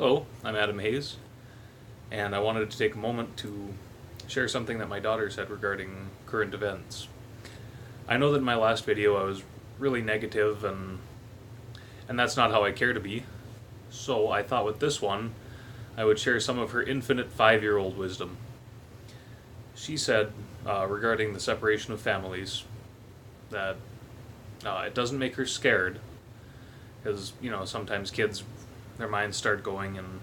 Hello, I'm Adam Hayes, and I wanted to take a moment to share something that my daughter said regarding current events. I know that in my last video I was really negative, and that's not how I care to be, so I thought with this one I would share some of her infinite 5-year-old wisdom. She said, regarding the separation of families, that it doesn't make her scared, because, sometimes kids, their minds start going and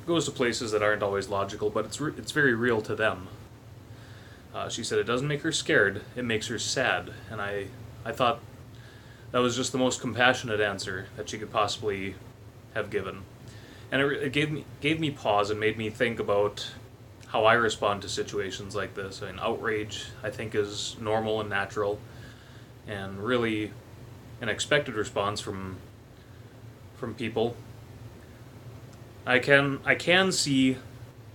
goes to places that aren't always logical, but it's very real to them. She said it doesn't make her scared, it makes her sad, and I thought that was just the most compassionate answer that she could possibly have given. And it gave me pause and made me think about how I respond to situations like this. I mean, outrage, I think, is normal and natural, and really an expected response from people. I can see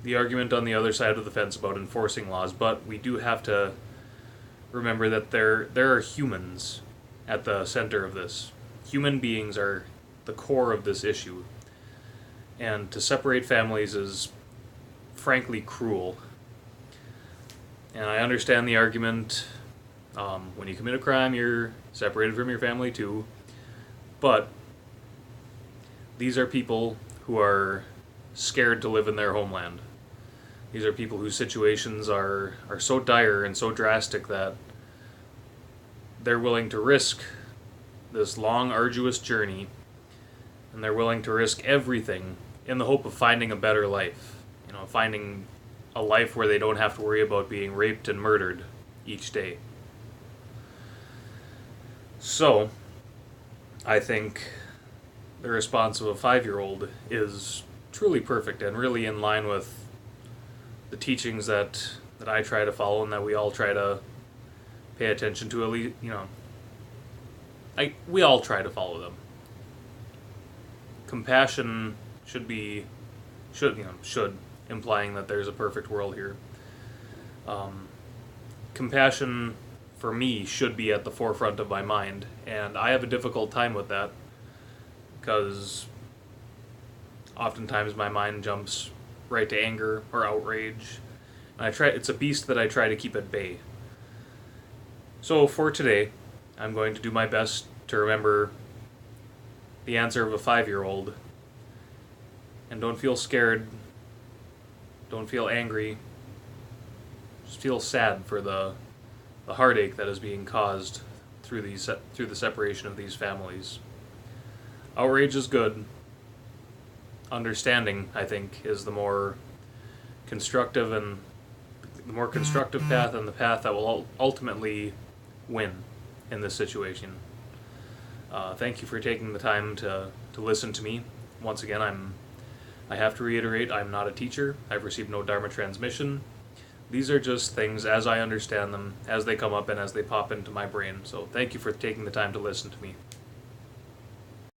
the argument on the other side of the fence about enforcing laws, but we do have to remember that there are humans at the center of this. Human beings are the core of this issue, and to separate families is frankly cruel. And I understand the argument, when you commit a crime you're separated from your family too, but these are people who are scared to live in their homeland. These are people whose situations are so dire and so drastic that they're willing to risk this long, arduous journey, and they're willing to risk everything in the hope of finding a better life. Finding a life where they don't have to worry about being raped and murdered each day. So, I think the response of a 5-year-old is truly perfect and really in line with the teachings that I try to follow and that we all try to pay attention to. At least, we all try to follow them. Compassion should, implying that there's a perfect world here. Compassion, for me, should be at the forefront of my mind, and I have a difficult time with that, because oftentimes my mind jumps right to anger or outrage, and it's a beast that I try to keep at bay. So for today, I'm going to do my best to remember the answer of a 5-year-old, and don't feel scared, don't feel angry, just feel sad for the heartache that is being caused through the separation of these families. Outrage is good. Understanding, I think, is the more constructive path, and the path that will ultimately win in this situation. Thank you for taking the time to listen to me. Once again, I have to reiterate, I'm not a teacher. I've received no Dharma transmission. These are just things as I understand them, as they come up and as they pop into my brain. So thank you for taking the time to listen to me.